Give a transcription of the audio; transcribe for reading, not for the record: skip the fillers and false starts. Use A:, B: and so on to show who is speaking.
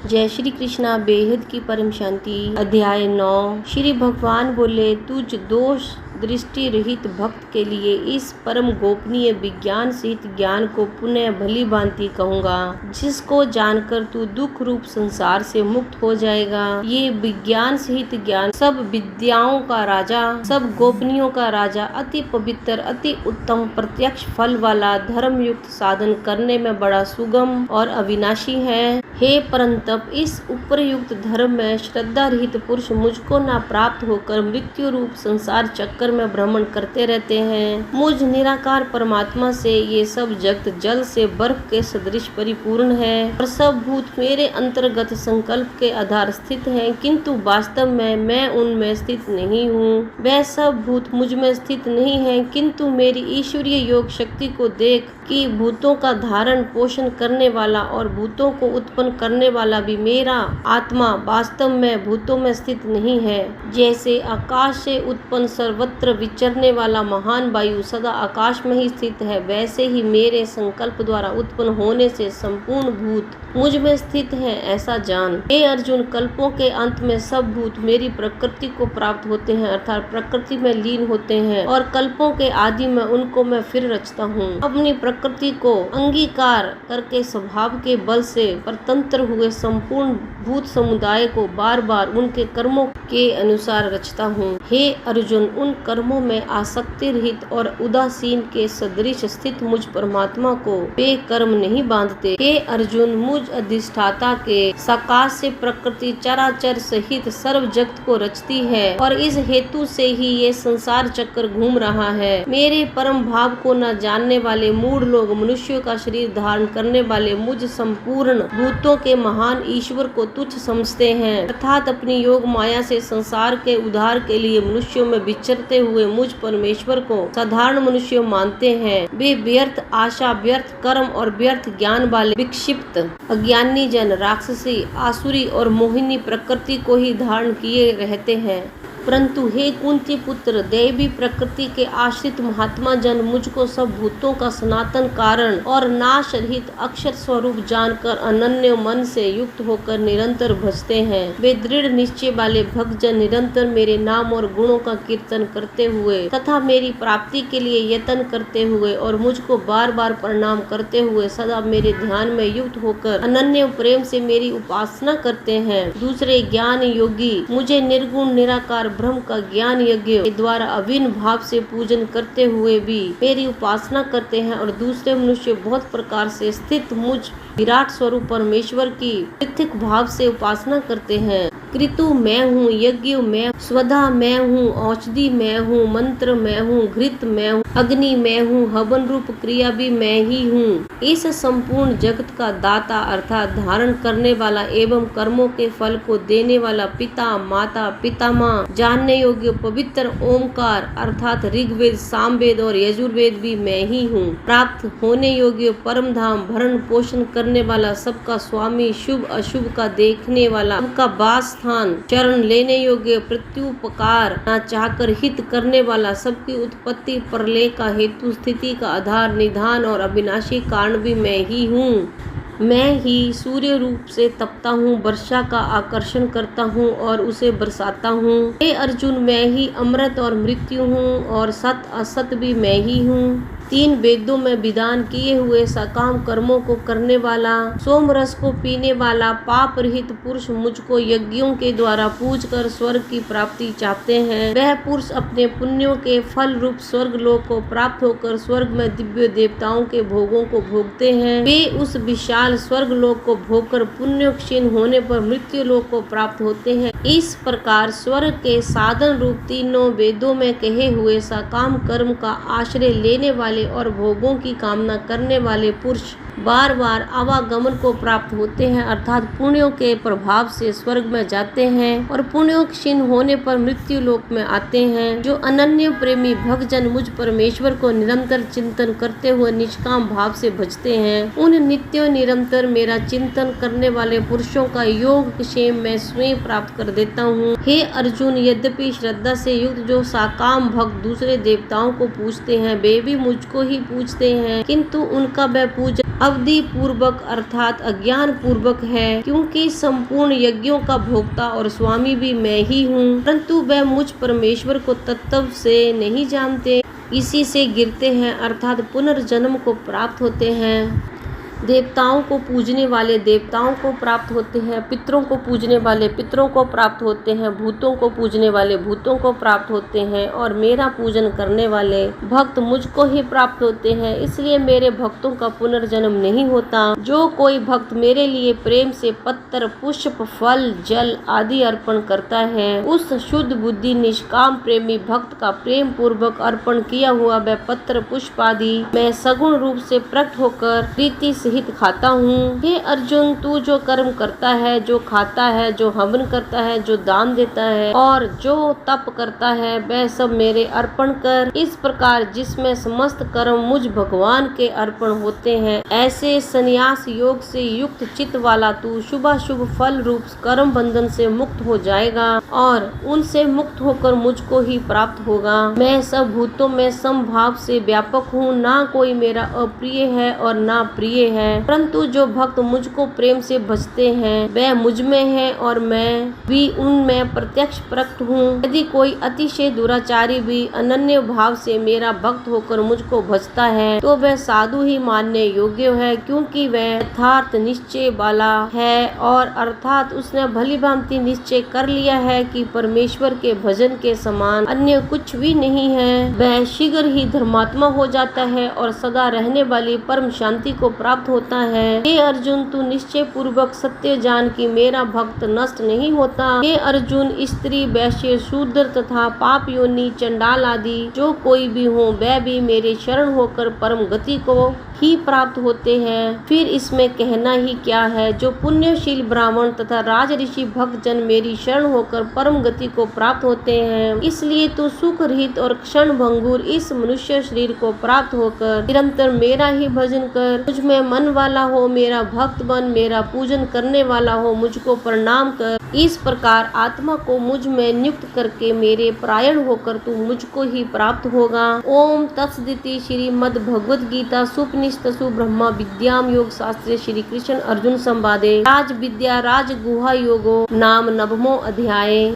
A: जय श्री कृष्णा। बेहद की परम शांति। अध्याय 9। श्री भगवान बोले, तुझ दोष दृष्टि रहित भक्त के लिए इस परम गोपनीय विज्ञान सहित ज्ञान को पुनः भली भांति कहूँगा, जिसको जानकर तू दुख रूप संसार से मुक्त हो जाएगा। ये विज्ञान सहित ज्ञान सब विद्याओं का राजा, सब गोपनीयों का राजा, अति पवित्र, अति उत्तम, प्रत्यक्ष फल वाला, धर्म युक्त साधन करने में बड़ा सुगम और अविनाशी है। हे परंतप, इस उपरयुक्त धर्म में श्रद्धा रहित पुरुष मुझको न प्राप्त होकर मृत्यु रूप संसार चक्कर में भ्रमण करते रहते हैं। मुझ निराकार परमात्मा से ये सब जगत जल से बर्फ के सदृश परिपूर्ण है और सब भूत मेरे अंतर्गत संकल्प के आधार स्थित हैं, किंतु वास्तव में मैं उनमें स्थित नहीं हूँ। वह सब भूत मुझ में स्थित नहीं है, किंतु मेरी ईश्वरीय योग शक्ति को देख कि भूतों का धारण पोषण करने वाला और भूतों को उत्पन्न करने वाला भी मेरा आत्मा वास्तव में भूतों में स्थित नहीं है। जैसे आकाश से उत्पन्न सर्वत्र विचरने वाला महान वायु सदा आकाश में ही स्थित है, वैसे ही मेरे संकल्प द्वारा उत्पन्न होने से संपूर्ण भूत मुझ में स्थित है, ऐसा जान। हे अर्जुन, कल्पों के अंत में सब भूत मेरी प्रकृति को प्राप्त होते हैं, अर्थात प्रकृति में लीन होते हैं, और कल्पों के आदि में उनको मैं फिर रचता हूँ। अपनी प्रकृति को अंगीकार करके स्वभाव के बल से परतंत्र हुए संपूर्ण भूत समुदाय को बार बार उनके कर्मों के अनुसार रचता हूँ। हे अर्जुन, उन कर्मों में आसक्ति रहित और उदासीन के सदृश स्थित मुझ परमात्मा को वे कर्म नहीं बांधते। हे अर्जुन, मुझ अधिष्ठाता के सकाश से प्रकृति चराचर सहित सर्व जगत को रचती है और इस हेतु से ही ये संसार चक्कर घूम रहा है। मेरे परम भाव को न जानने वाले मूढ़ लोग मनुष्यों का शरीर धारण करने वाले मुझ संपूर्ण भूतों के महान ईश्वर को तुच्छ समझते हैं, अर्थात अपनी योग माया से संसार के उद्धार के लिए मनुष्यों में विचरते हुए मुझ परमेश्वर को साधारण मनुष्य मानते हैं। वे व्यर्थ आशा, व्यर्थ कर्म और व्यर्थ ज्ञान वाले विक्षिप्त अज्ञानी जन राक्षसी, आसुरी और मोहिनी प्रकृति को ही धारण किए रहते हैं। परंतु हे कुंती पुत्र, दैवी प्रकृति के आश्रित महात्मा जन मुझको सब भूतों का सनातन कारण और नाश रहित अक्षर स्वरूप जानकर अनन्य मन से युक्त होकर निरंतर भजते हैं। वे दृढ़ निश्चय वाले भक्त जन निरंतर मेरे नाम और गुणों का कीर्तन करते हुए तथा मेरी प्राप्ति के लिए यत्न करते हुए और मुझको बार बार प्रणाम करते हुए सदा मेरे ध्यान में युक्त होकर अनन्य प्रेम से मेरी उपासना करते हैं। दूसरे ज्ञान योगी मुझे निर्गुण निराकार ब्रह्म का ज्ञान यज्ञ के द्वारा अभिन्न भाव से पूजन करते हुए भी मेरी उपासना करते हैं, और दूसरे मनुष्य बहुत प्रकार से स्थित मुझ विराट स्वरूप परमेश्वर की पृथक भाव से उपासना करते हैं। कृतु मैं हूँ, यज्ञ मैं, स्वधा मैं हूँ, औषधि मैं हूँ, मंत्र मैं हूँ, घृत मैं हूँ, अग्नि मैं हूँ, हवन रूप क्रिया भी मैं ही हूँ। इस संपूर्ण जगत का दाता अर्थात धारण करने वाला एवं कर्मों के फल को देने वाला पिता, माता, पितामह, जानने योग्य पवित्र ओमकार अर्थात ऋग्वेद, सामवेद और यजुर्वेद भी मैं ही हूँ। प्राप्त होने योग्य परम धाम, भरण पोषण करने वाला, सबका स्वामी, शुभ अशुभ का देखने वाला, सबका वास स्थान, चरण लेने योग्य, प्रत्युपकार न चाहकर हित करने वाला, सबकी उत्पत्ति प्रलय का हेतु, स्थिति का आधार, निधान और अविनाशी कारण भी मैं ही हूँ। मैं ही सूर्य रूप से तपता हूँ, वर्षा का आकर्षण करता हूँ और उसे बरसाता हूँ। हे अर्जुन, मैं ही अमृत और मृत्यु हूँ और सत असत भी मैं ही हूँ। तीन वेदों में विधान किए हुए सकाम कर्मों को करने वाला, सोम रस को पीने वाला, पाप रहित पुरुष मुझको यज्ञों के द्वारा पूज कर स्वर्ग की प्राप्ति चाहते हैं। वह पुरुष अपने पुण्यों के फल रूप स्वर्ग लोक को प्राप्त होकर स्वर्ग में दिव्य देवताओं के भोगों को भोगते हैं। वे उस विशाल स्वर्ग लोक को भोगकर पुण्य क्षीण होने पर मृत्यु लोक को प्राप्त होते हैं। इस प्रकार स्वर्ग के साधन रूप तीनों वेदों में कहे हुए सकाम कर्म का आश्रय लेने वाले और भोगों की कामना करने वाले पुरुष बार बार आवागमन को प्राप्त होते हैं, अर्थात पुण्यों के प्रभाव से स्वर्ग में जाते हैं और पुण्यों क्षीण होने पर मृत्यु लोक में आते हैं। जो अनन्य प्रेमी भक्तजन मुझ परमेश्वर को निरंतर चिंतन करते हुए निष्काम भाव से भजते हैं, उन नित्य निरंतर मेरा चिंतन करने वाले पुरुषों का योग क्षेम मैं स्वयं प्राप्त कर देता हूँ। हे अर्जुन, यद्यपि श्रद्धा से युक्त जो साकाम भक्त दूसरे देवताओं को पूजते हैं, वे भी मुझको ही पूजते हैं, किंतु उनका वह पूजन अवधि पूर्वक अर्थात अज्ञान पूर्वक है, क्योंकि संपूर्ण यज्ञों का भोक्ता और स्वामी भी मैं ही हूँ, परंतु वह मुझ परमेश्वर को तत्व से नहीं जानते, इसी से गिरते हैं अर्थात पुनर्जन्म को प्राप्त होते हैं। देवताओं को पूजने वाले देवताओं को प्राप्त होते हैं, पितरों को पूजने वाले पितरों को प्राप्त होते हैं, भूतों को पूजने वाले भूतों को प्राप्त होते हैं और मेरा पूजन करने वाले भक्त मुझको ही प्राप्त होते हैं। इसलिए मेरे भक्तों का पुनर्जन्म नहीं होता। जो कोई भक्त मेरे लिए प्रेम से पत्र, पुष्प, फल, जल आदि अर्पण करता है, उस शुद्ध बुद्धि निष्काम प्रेमी भक्त का प्रेम पूर्वक अर्पण किया हुआ वह पत्र, पुष्प आदि मैं सगुण रूप से प्रकट होकर प्रीति हित खाता हूँ। हे अर्जुन, तू जो कर्म करता है, जो खाता है, जो हवन करता है, जो दान देता है और जो तप करता है, वह सब मेरे अर्पण कर। इस प्रकार जिसमें समस्त कर्म मुझ भगवान के अर्पण होते हैं, ऐसे संन्यास योग से युक्त चित्त वाला तू शुभाशुभ फल रूप कर्म बंधन से मुक्त हो जाएगा और उनसे मुक्त होकर मुझको ही प्राप्त होगा। मैं सब भूतों में समभाव से व्यापक हूँ, ना कोई मेरा अप्रिय है और ना प्रिय है, परंतु जो भक्त मुझको प्रेम से भजते हैं वह मुझ में है और मैं भी उनमें प्रत्यक्ष प्रकट हूँ। यदि कोई अतिशय दुराचारी भी अनन्य भाव से मेरा भक्त होकर मुझको भजता है तो वह साधु ही मानने योग्य है, क्योंकि वह यथार्थ निश्चय वाला है और अर्थात उसने भली भांति निश्चय कर लिया है कि परमेश्वर के भजन के समान अन्य कुछ भी नहीं है। वह शीघ्र ही धर्मात्मा हो जाता है और सदा रहने वाली परम शांति को प्राप्त होता है। हे अर्जुन, तू निश्चय पूर्वक सत्य जान कि मेरा भक्त नष्ट नहीं होता। हे अर्जुन, स्त्री, वैश्य, शूद्र तथा पाप योनि, चंडाल आदि जो कोई भी हो, वह भी मेरे शरण होकर परम गति को ही प्राप्त होते हैं। फिर इसमें कहना ही क्या है। जो पुण्यशील ब्राह्मण तथा राज ऋषि भक्त जन मेरी शरण होकर परम गति को प्राप्त होते हैं, इसलिए तू सुख रहित और क्षण भंगुर इस मनुष्य शरीर को प्राप्त होकर निरंतर मेरा ही भजन कर। मुझ में मन वाला हो, मेरा भक्त बन, मेरा पूजन करने वाला हो, मुझको प्रणाम कर। इस प्रकार आत्मा को मुझ में नियुक्त करके मेरे परायण होकर तू मुझको ही प्राप्त होगा। ओम तत्सदिति। श्रीमद् भगवद गीता सुपनिषत्सु ब्रह्म विद्याम योग शास्त्रे श्री कृष्ण अर्जुन संवादे राज विद्या राज गुहा योगो नाम नवमो अध्याय।